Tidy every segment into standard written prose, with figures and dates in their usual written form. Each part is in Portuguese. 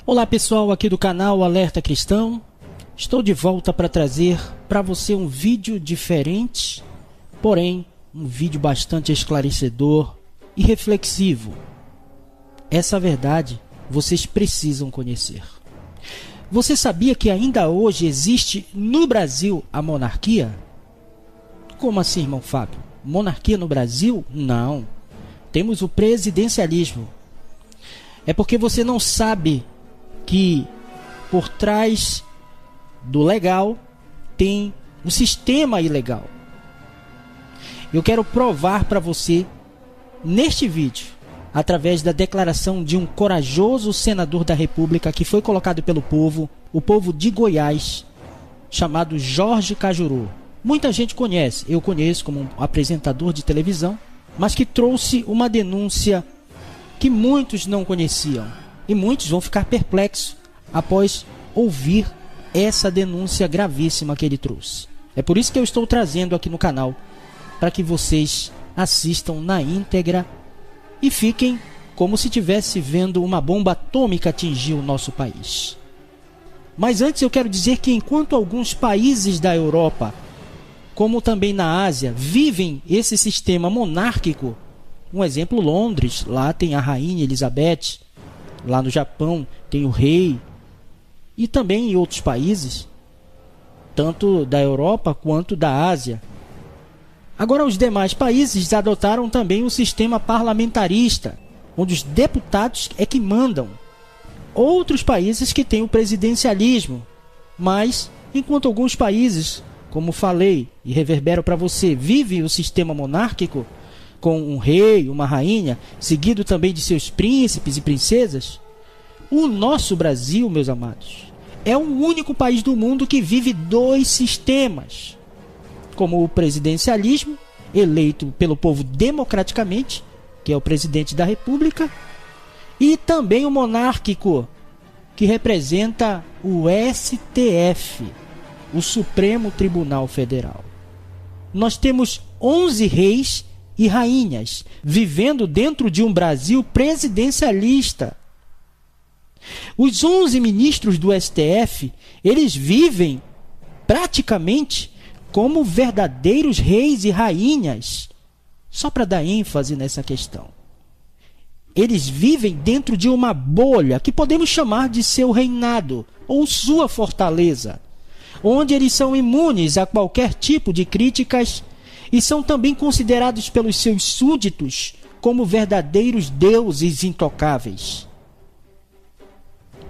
Olá pessoal, aqui do canal Alerta Cristão. Estou de volta para trazer para você um vídeo diferente, porém um vídeo bastante esclarecedor e reflexivo. Essa verdade vocês precisam conhecer. Você sabia que ainda hoje existe no Brasil a monarquia? Como assim, irmão Fábio? Monarquia no Brasil? Não. Temos o presidencialismo. É porque você não sabe que por trás do legal tem um sistema ilegal. Eu quero provar para você neste vídeo, através da declaração de um corajoso senador da República que foi colocado pelo povo, o povo de Goiás, chamado Jorge Cajuru. Muita gente conhece, eu conheço como um apresentador de televisão, mas que trouxe uma denúncia que muitos não conheciam. E muitos vão ficar perplexos após ouvir essa denúncia gravíssima que ele trouxe. É por isso que eu estou trazendo aqui no canal, para que vocês assistam na íntegra e fiquem como se estivesse vendo uma bomba atômica atingir o nosso país. Mas antes eu quero dizer que enquanto alguns países da Europa, como também na Ásia, vivem esse sistema monárquico, um exemplo, Londres, lá tem a Rainha Elizabeth, lá no Japão tem o rei, e também em outros países, tanto da Europa quanto da Ásia. Agora os demais países adotaram também o sistema parlamentarista, onde os deputados é que mandam. Outros países que têm o presidencialismo, mas enquanto alguns países, como falei e reverbero para você, vivem o sistema monárquico, com um rei, uma rainha, seguido também de seus príncipes e princesas, o nosso Brasil, meus amados, é o único país do mundo que vive dois sistemas, como o presidencialismo, eleito pelo povo democraticamente, que é o presidente da República, e também o monárquico, que representa o STF, o Supremo Tribunal Federal. Nós temos 11 reis e rainhas vivendo dentro de um Brasil presidencialista. Os 11 ministros do STF, eles vivem praticamente como verdadeiros reis e rainhas. Só para dar ênfase nessa questão. Eles vivem dentro de uma bolha que podemos chamar de seu reinado ou sua fortaleza, onde eles são imunes a qualquer tipo de críticas e são também considerados pelos seus súditos como verdadeiros deuses intocáveis.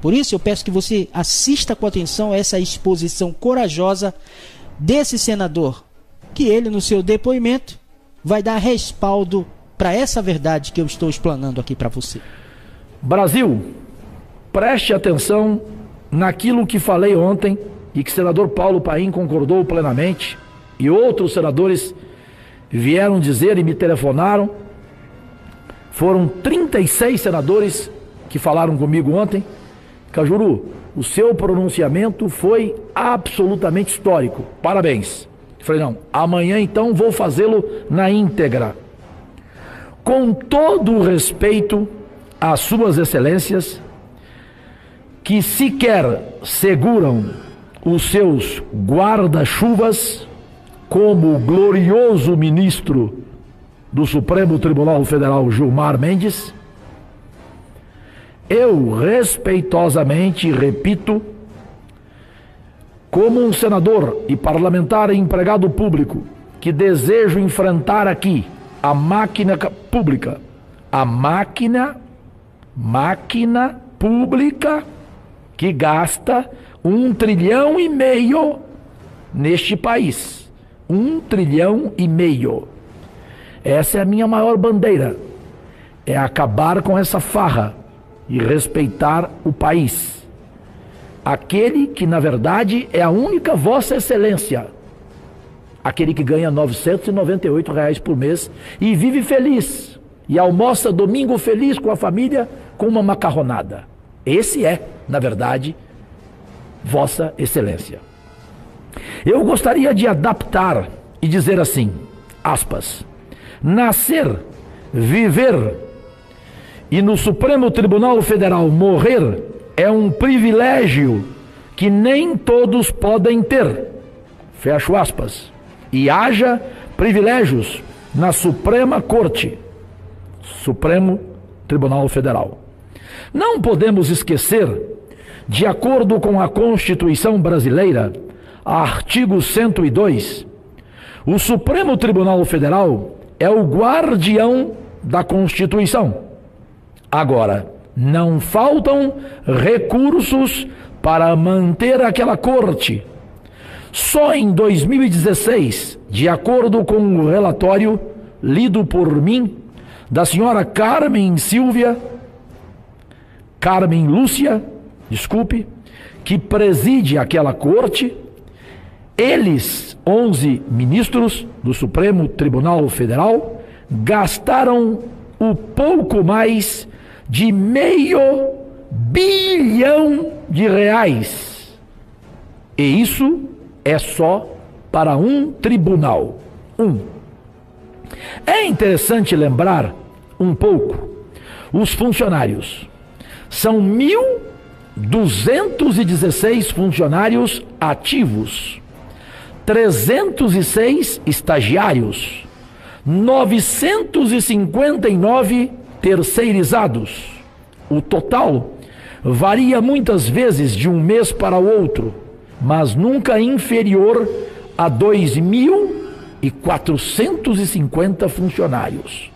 Por isso eu peço que você assista com atenção a essa exposição corajosa desse senador, que ele no seu depoimento vai dar respaldo para essa verdade que eu estou explanando aqui para você. Brasil, preste atenção naquilo que falei ontem e que o senador Paulo Paim concordou plenamente e outros senadores vieram dizer e me telefonaram. Foram 36 senadores que falaram comigo ontem. Cajuru, o seu pronunciamento foi absolutamente histórico. Parabéns. Eu falei, não, amanhã então vou fazê-lo na íntegra. Com todo o respeito às suas excelências, que sequer seguram os seus guarda-chuvas, como o glorioso ministro do Supremo Tribunal Federal, Gilmar Mendes, eu respeitosamente repito, como um senador e parlamentar e empregado público que desejo enfrentar aqui a máquina pública, a máquina pública que gasta 1,5 trilhão neste país. 1,5 trilhão. Essa é a minha maior bandeira. É acabar com essa farra e respeitar o país. Aquele que, na verdade, é a única Vossa Excelência. Aquele que ganha R$ 998 por mês e vive feliz. E almoça domingo feliz com a família com uma macarronada. Esse é, na verdade, Vossa Excelência. Eu gostaria de adaptar e dizer assim, aspas, nascer, viver e no Supremo Tribunal Federal morrer é um privilégio que nem todos podem ter. Fecho aspas. E haja privilégios na Suprema Corte, Supremo Tribunal Federal. Não podemos esquecer, de acordo com a Constituição brasileira, artigo 102, o Supremo Tribunal Federal é o guardião da Constituição. Agora, não faltam recursos para manter aquela corte. Só em 2016, de acordo com o relatório lido por mim, da senhora Carmen Lúcia, que preside aquela corte, eles, 11 ministros do Supremo Tribunal Federal, gastaram o pouco mais de R$500 bilhão. E isso é só para um tribunal. É interessante lembrar um pouco, os funcionários. São 1.216 funcionários ativos, 306 estagiários, 959 terceirizados. O total varia muitas vezes de um mês para o outro, mas nunca inferior a 2.450 funcionários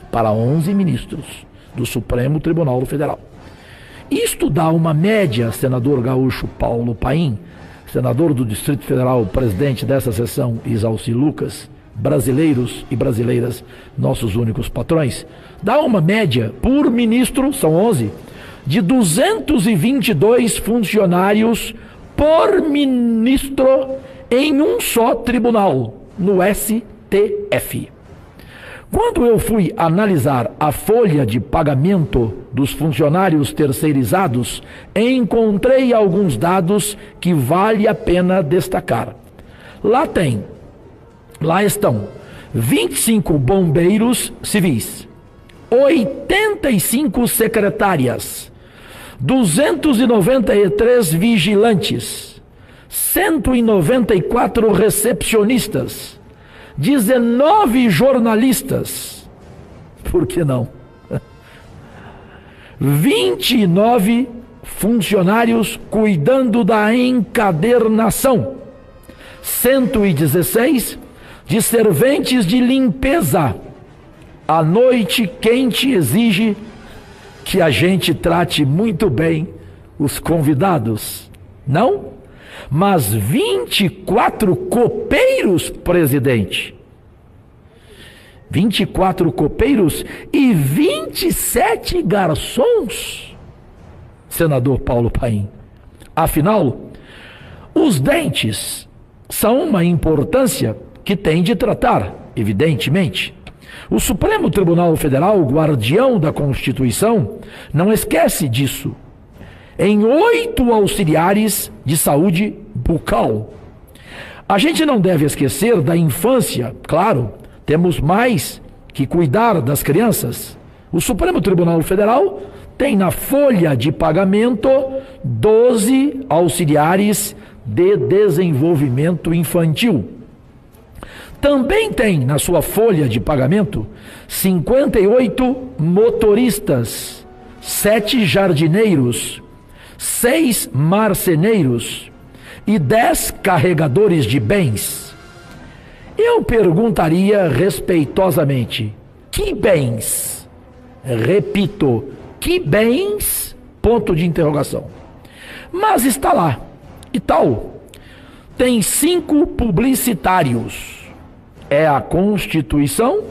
para 11 ministros do Supremo Tribunal Federal. Isto dá uma média, senador gaúcho Paulo Paim, senador do Distrito Federal, presidente dessa sessão, Isalci Lucas, brasileiros e brasileiras, nossos únicos patrões, dá uma média por ministro, são 11, de 222 funcionários por ministro em um só tribunal, no STF. Quando eu fui analisar a folha de pagamento dos funcionários terceirizados, encontrei alguns dados que vale a pena destacar. Lá estão 25 bombeiros civis, 85 secretárias, 293 vigilantes, 194 recepcionistas, 19 jornalistas, por que não? 29 funcionários cuidando da encadernação, 116 de serventes de limpeza. A noite quente exige que a gente trate muito bem os convidados, não? Mas 24 copeiros, presidente. 24 copeiros e 27 garçons, senador Paulo Paim. Afinal, os dentes são uma importância que tem de tratar, evidentemente. O Supremo Tribunal Federal, guardião da Constituição, não esquece disso. Em 8 auxiliares de saúde bucal. A gente não deve esquecer da infância, claro, temos mais que cuidar das crianças. O Supremo Tribunal Federal tem na folha de pagamento 12 auxiliares de desenvolvimento infantil. Também tem na sua folha de pagamento 58 motoristas, 7 jardineiros, 6 marceneiros e 10 carregadores de bens. Eu perguntaria respeitosamente: que bens? Repito, que bens? Ponto de interrogação. Mas está lá. E tal. Tem 5 publicitários. É a Constituição,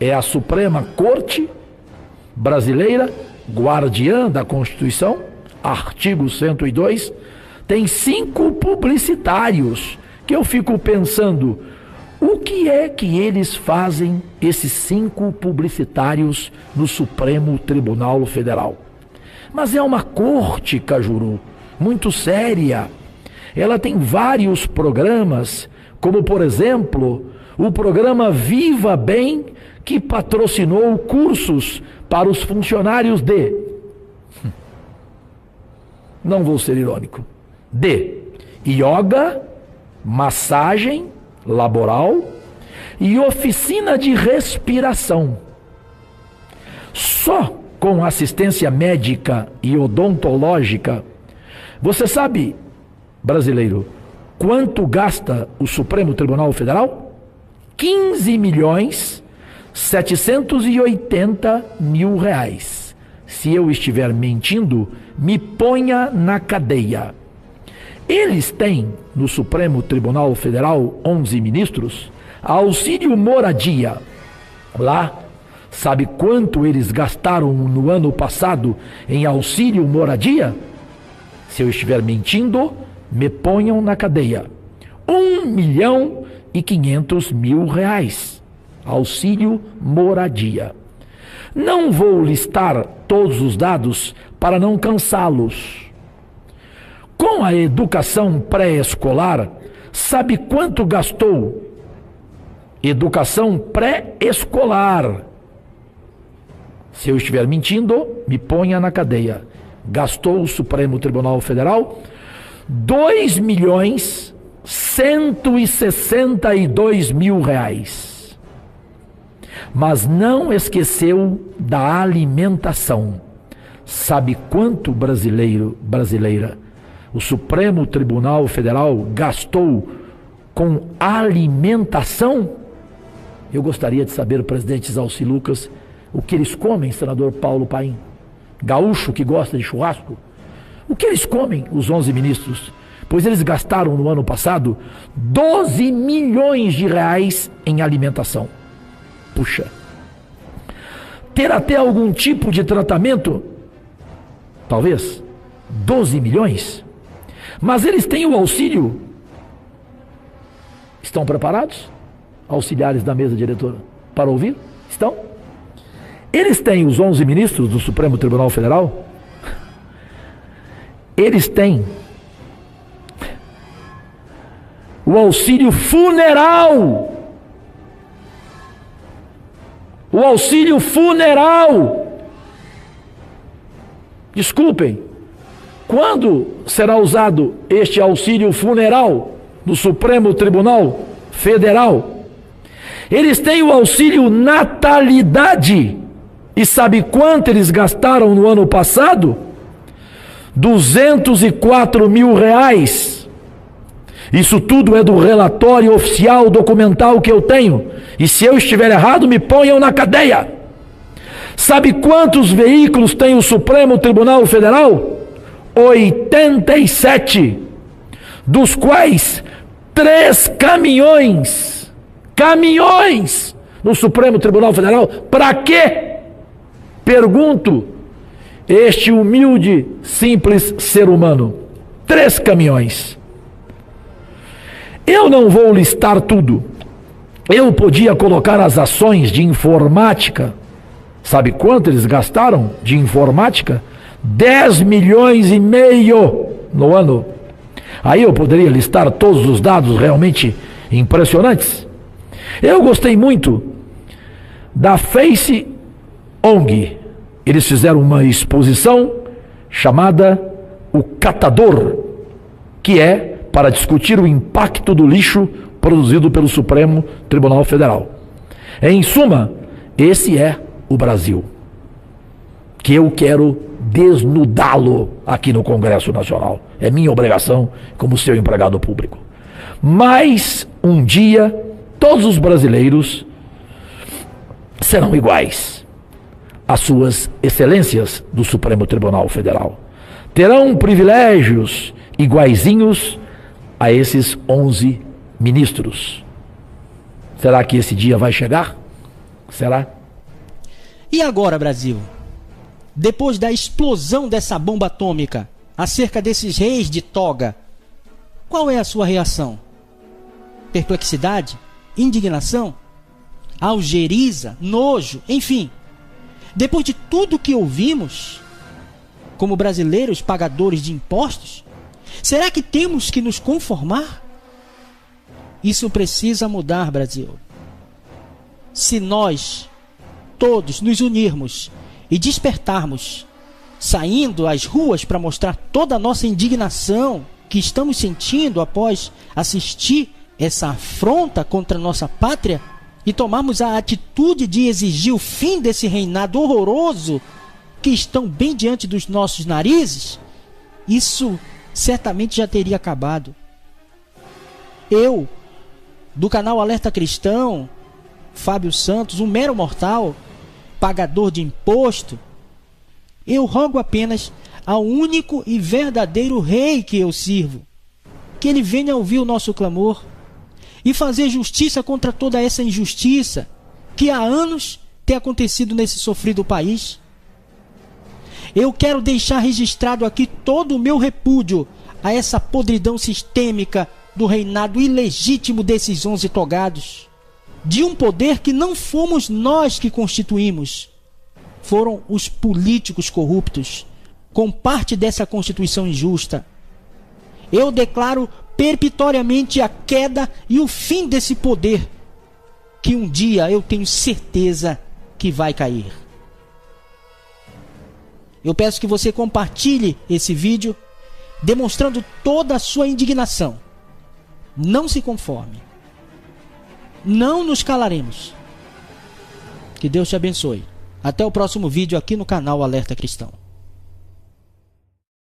é a Suprema Corte brasileira, guardiã da Constituição, artigo 102, tem 5 publicitários, que eu fico pensando, o que é que eles fazem, esses 5 publicitários, no Supremo Tribunal Federal? Mas é uma corte, Cajuru, muito séria. Ela tem vários programas, como, por exemplo, o programa Viva Bem, que patrocinou cursos para os funcionários não vou ser irônico. D. Yoga, massagem laboral e oficina de respiração. Só com assistência médica e odontológica. Você sabe, brasileiro, quanto gasta o Supremo Tribunal Federal? 15.780.000 reais. Se eu estiver mentindo, me ponha na cadeia. Eles têm no Supremo Tribunal Federal 11 ministros, auxílio moradia. Lá, sabe quanto eles gastaram no ano passado em auxílio moradia? Se eu estiver mentindo, me ponham na cadeia. 1.500.000 reais. Auxílio moradia. Não vou listar todos os dados para não cansá-los. Com a educação pré-escolar, sabe quanto gastou? Educação pré-escolar. Se eu estiver mentindo, me ponha na cadeia. Gastou o Supremo Tribunal Federal 2.162.000 reais. Mas não esqueceu da alimentação. Sabe quanto, brasileira, o Supremo Tribunal Federal gastou com alimentação? Eu gostaria de saber, presidente Zalci Lucas, o que eles comem, senador Paulo Paim? Gaúcho que gosta de churrasco? O que eles comem, os 11 ministros? Pois eles gastaram no ano passado 12 milhões de reais em alimentação. Puxa. Ter até algum tipo de tratamento? Talvez. 12 milhões? Mas eles têm o auxílio. Estão preparados? Auxiliares da mesa diretora, para ouvir? Estão? Eles têm, os 11 ministros do Supremo Tribunal Federal, eles têm o auxílio funeral. O auxílio funeral. Desculpem, quando será usado este auxílio funeral no Supremo Tribunal Federal? Eles têm o auxílio natalidade. E sabe quanto eles gastaram no ano passado? 204.000 reais. Isso tudo é do relatório oficial documental que eu tenho. E se eu estiver errado, me ponham na cadeia. Sabe quantos veículos tem o Supremo Tribunal Federal? 87. Dos quais 3 caminhões. Caminhões no Supremo Tribunal Federal. Para quê? Pergunto, este humilde, simples ser humano. 3 caminhões. Eu não vou listar tudo. Eu podia colocar as ações de informática. Sabe quanto eles gastaram de informática? 10 milhões e meio no ano. Aí eu poderia listar todos os dados realmente impressionantes. Eu gostei muito da Face ONG. Eles fizeram uma exposição chamada O Catador, que é para discutir o impacto do lixo produzido pelo Supremo Tribunal Federal. Em suma, esse é o Brasil, que eu quero desnudá-lo aqui no Congresso Nacional. É minha obrigação como seu empregado público. Mas um dia, todos os brasileiros serão iguais às suas excelências do Supremo Tribunal Federal. Terão privilégios iguaizinhos a esses 11 ministros. Será que esse dia vai chegar? Será? E agora, Brasil? Depois da explosão dessa bomba atômica acerca desses reis de toga, qual é a sua reação? Perplexidade? Indignação? Algeriza? Nojo? Enfim, depois de tudo que ouvimos, como brasileiros pagadores de impostos, será que temos que nos conformar? Isso precisa mudar, Brasil. Se nós todos nos unirmos e despertarmos saindo às ruas para mostrar toda a nossa indignação que estamos sentindo após assistir essa afronta contra a nossa pátria e tomarmos a atitude de exigir o fim desse reinado horroroso que estão bem diante dos nossos narizes, isso certamente já teria acabado. Eu, do canal Alerta Cristão, Fábio Santos, um mero mortal, pagador de imposto, eu rogo apenas ao único e verdadeiro Rei que eu sirvo, que ele venha ouvir o nosso clamor e fazer justiça contra toda essa injustiça que há anos tem acontecido nesse sofrido país. Eu quero deixar registrado aqui todo o meu repúdio a essa podridão sistêmica do reinado ilegítimo desses 11 togados, de um poder que não fomos nós que constituímos, foram os políticos corruptos, com parte dessa Constituição injusta. Eu declaro perpetuamente a queda e o fim desse poder, que um dia eu tenho certeza que vai cair. Eu peço que você compartilhe esse vídeo, demonstrando toda a sua indignação. Não se conforme. Não nos calaremos. Que Deus te abençoe. Até o próximo vídeo aqui no canal Alerta Cristão.